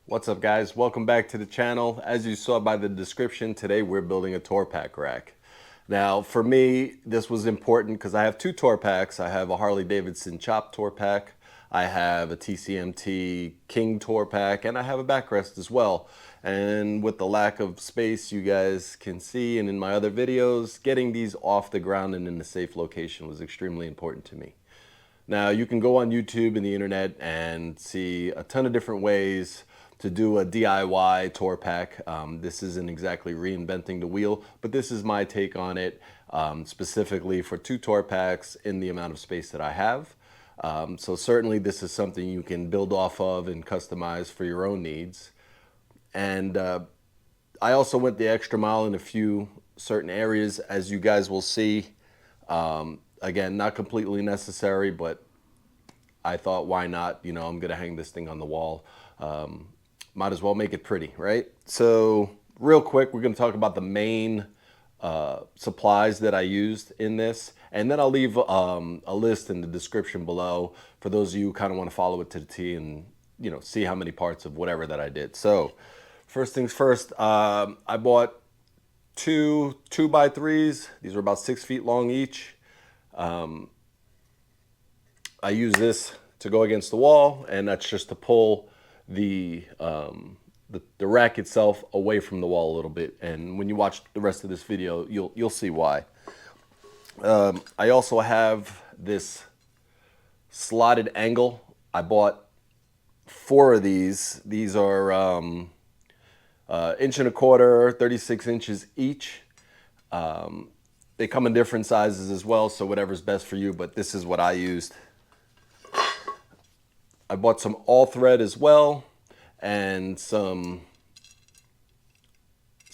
What's up, guys? Welcome back to the channel. As you saw by the description, today we're building a tour pack rack. Now for me, this was important because I have two tour packs. I have a Harley Davidson Chop tour pack, I have a TCMT King tour pack, and I have a Backrest as well. And with the lack of space you guys can see, and in my other videos, getting these off the ground and in a safe location was extremely important to me. Now you can go on YouTube and the internet and see a ton of different ways to do a DIY tour pack. This isn't exactly reinventing the wheel, but this is my take on it, specifically for two tour packs in the amount of space that I have. So certainly this is something you can build off of and customize for your own needs. And I also went the extra mile in a few certain areas, as you guys will see. Again, not completely necessary, but I thought, why not? You know, I'm gonna hang this thing on the wall. Might as well make it pretty, right? So real quick, we're gonna talk about the main supplies that I used in this, and then I'll leave a list in the description below for those of you who kind of want to follow it to the T and, you know, see how many parts of whatever that I did. So first things first, I bought two 2x3s. These are about 6 feet long each. I use this to go against the wall, and that's just to pull the rack itself away from the wall a little bit. And when you watch the rest of this video, you'll see why. I also have this slotted angle. I bought 4 of these. These are 1.25 inches, 36 inches each. They come in different sizes as well, so whatever's best for you, but this is what I used. I bought some all thread as well, and some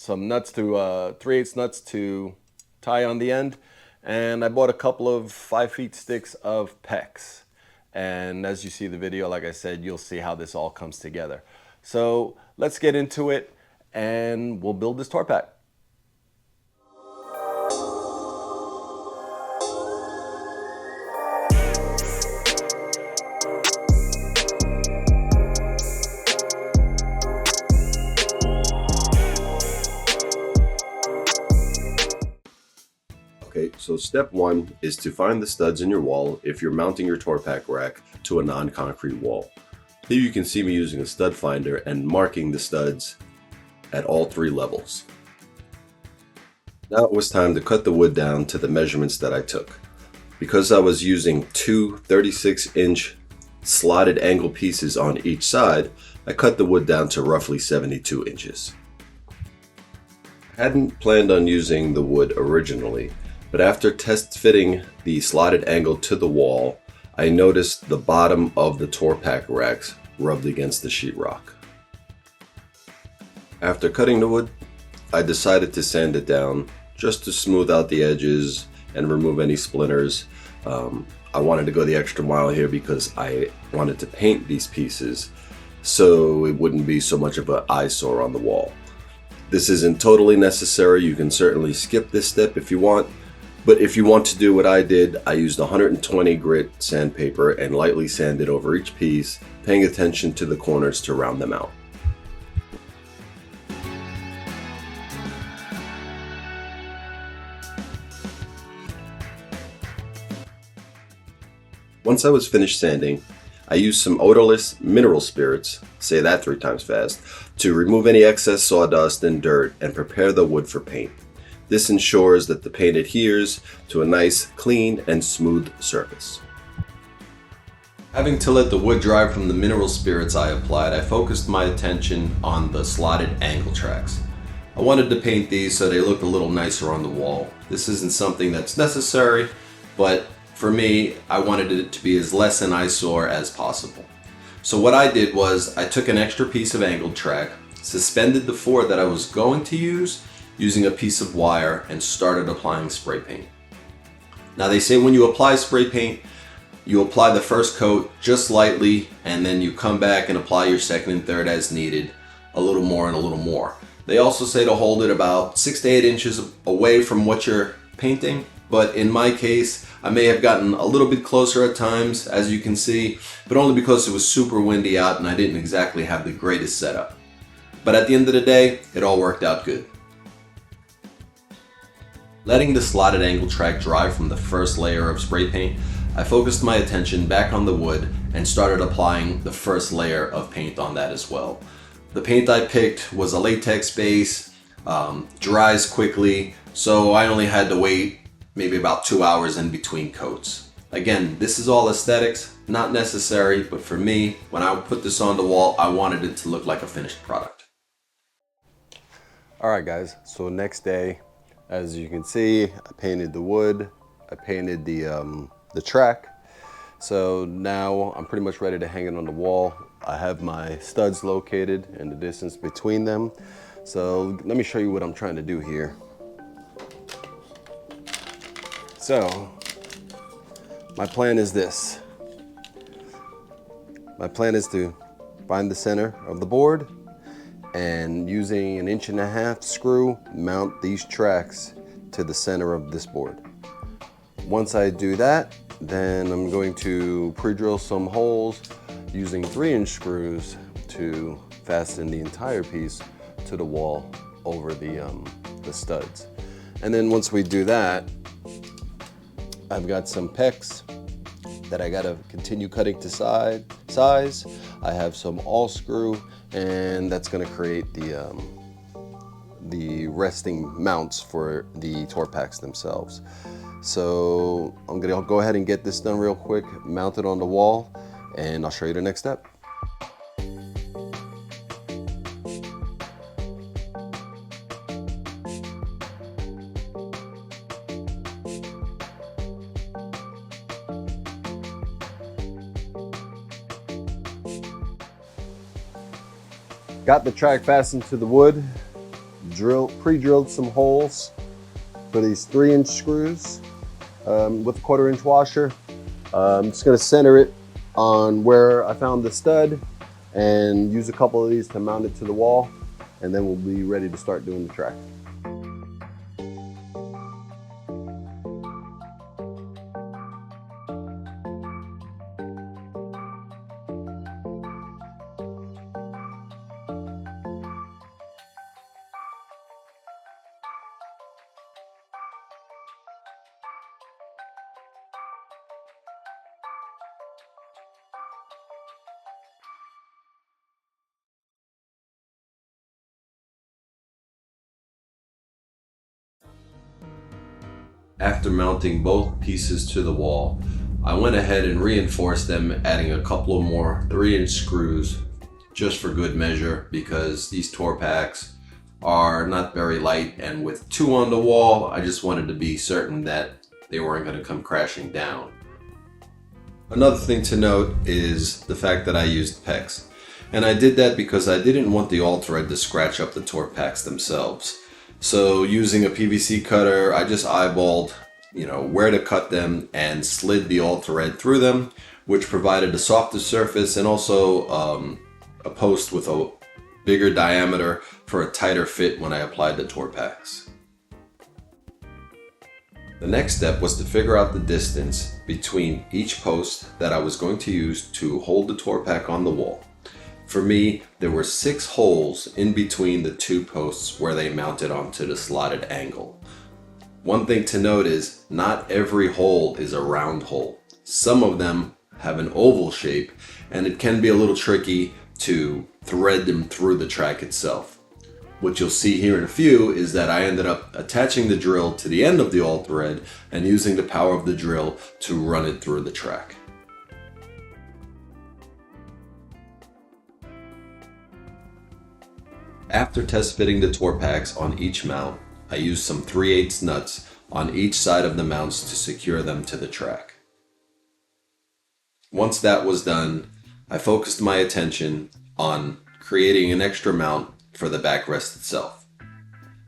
nuts to 3/8 nuts to tie on the end, and I bought a couple of 5 feet sticks of PEX. And as you see the video, like I said, you'll see how this all comes together. So let's get into it, and we'll build this tour pack. Okay, so step 1 is to find the studs in your wall if you're mounting your tour pack rack to a non-concrete wall. Here you can see me using a stud finder and marking the studs at all 3 levels. Now it was time to cut the wood down to the measurements that I took. Because I was using 2 36-inch slotted angle pieces on each side, I cut the wood down to roughly 72 inches. I hadn't planned on using the wood originally, but after test fitting the slotted angle to the wall, I noticed the bottom of the tour pack racks rubbed against the sheetrock. After cutting the wood, I decided to sand it down just to smooth out the edges and remove any splinters. I wanted to go the extra mile here because I wanted to paint these pieces so it wouldn't be so much of an eyesore on the wall. This isn't totally necessary. You can certainly skip this step if you want. But if you want to do what I did, I used 120 grit sandpaper and lightly sanded over each piece, paying attention to the corners to round them out. Once I was finished sanding, I used some odorless mineral spirits, say that 3 times fast, to remove any excess sawdust and dirt and prepare the wood for paint. This ensures that the paint adheres to a nice, clean, and smooth surface. Having to let the wood dry from the mineral spirits I applied, I focused my attention on the slotted angle tracks. I wanted to paint these so they looked a little nicer on the wall. This isn't something that's necessary, but for me, I wanted it to be as less an eyesore as possible. So what I did was I took an extra piece of angled track, suspended the 4 that I was going to use using a piece of wire, and started applying spray paint. Now they say when you apply spray paint, you apply the first coat just lightly, and then you come back and apply your second and third as needed, a little more and a little more. They also say to hold it about 6 to 8 inches away from what you're painting, But in my case, I may have gotten a little bit closer at times, as you can see, but only because it was super windy out and I didn't exactly have the greatest setup. But at the end of the day, it all worked out good. Letting the slotted angle track dry from the first layer of spray paint, I focused my attention back on the wood and started applying the first layer of paint on that as well. The paint I picked was a latex base, dries quickly, so I only had to wait maybe about 2 hours in between coats. Again, this is all aesthetics, not necessary, but for me, when I put this on the wall, I wanted it to look like a finished product. All right, guys, so next day, as you can see, I painted the wood, I painted the track. So now I'm pretty much ready to hang it on the wall. I have my studs located and the distance between them. So let me show you what I'm trying to do here. So my plan is this. My plan is to find the center of the board and using an 1.5" screw, mount these tracks to the center of this board. Once I do that, then I'm going to pre-drill some holes using 3" screws to fasten the entire piece to the wall over the studs. And then once we do that, I've got some pecs that I gotta continue cutting to size. I have some all screw, and that's gonna create the resting mounts for the tour packs themselves. So I'm gonna go ahead and get this done real quick, mount it on the wall, and I'll show you the next step. Got the track fastened to the wood, pre-drilled some holes for these 3" screws with a 1/4" washer. I'm just gonna center it on where I found the stud and use a couple of these to mount it to the wall, and then we'll be ready to start doing the track. After mounting both pieces to the wall, I went ahead and reinforced them, adding a couple of more 3" screws just for good measure, because these tour packs are not very light, and with 2 on the wall, I just wanted to be certain that they weren't going to come crashing down. Another thing to note is the fact that I used pecs, and I did that because I didn't want the all thread to scratch up the tour packs themselves. So using a PVC cutter, I just eyeballed, where to cut them and slid the all thread through them, which provided a softer surface and also a post with a bigger diameter for a tighter fit when I applied the tour packs. The next step was to figure out the distance between each post that I was going to use to hold the tour pack on the wall. For me, there were 6 holes in between the 2 posts where they mounted onto the slotted angle. One thing to note is not every hole is a round hole. Some of them have an oval shape, and it can be a little tricky to thread them through the track itself. What you'll see here in a few is that I ended up attaching the drill to the end of the all thread and using the power of the drill to run it through the track. After test fitting the tour packs on each mount, I used some 3/8 nuts on each side of the mounts to secure them to the track. Once that was done, I focused my attention on creating an extra mount for the backrest itself.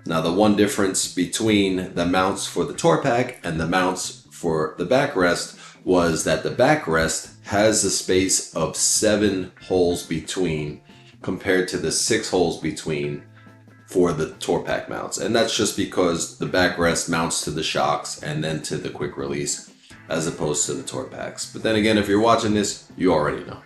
Now, the one difference between the mounts for the tour pack and the mounts for the backrest was that the backrest has a space of 7 holes between, compared to the 6 holes between for the tour pack mounts. And that's just because the backrest mounts to the shocks and then to the quick release as opposed to the tour packs. But then again, if you're watching this, you already know.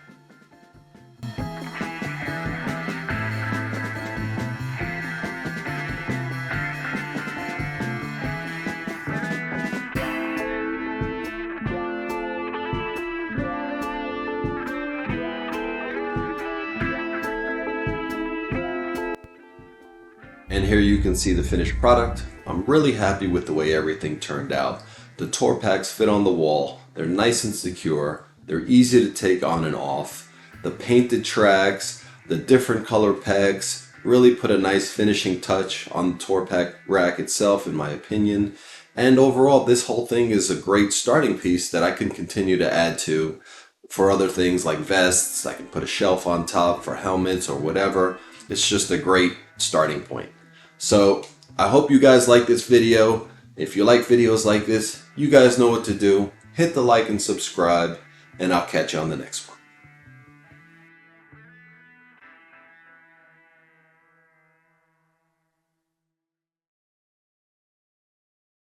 And here you can see the finished product. I'm really happy with the way everything turned out. The tour packs fit on the wall. They're nice and secure. They're easy to take on and off. The painted tracks, the different color pegs really put a nice finishing touch on the tour pack rack itself, in my opinion. And overall, this whole thing is a great starting piece that I can continue to add to for other things like vests. I can put a shelf on top for helmets or whatever. It's just a great starting point. So I hope you guys like this video. If you like videos like this, you guys know what to do. Hit the like and subscribe, and I'll catch you on the next one.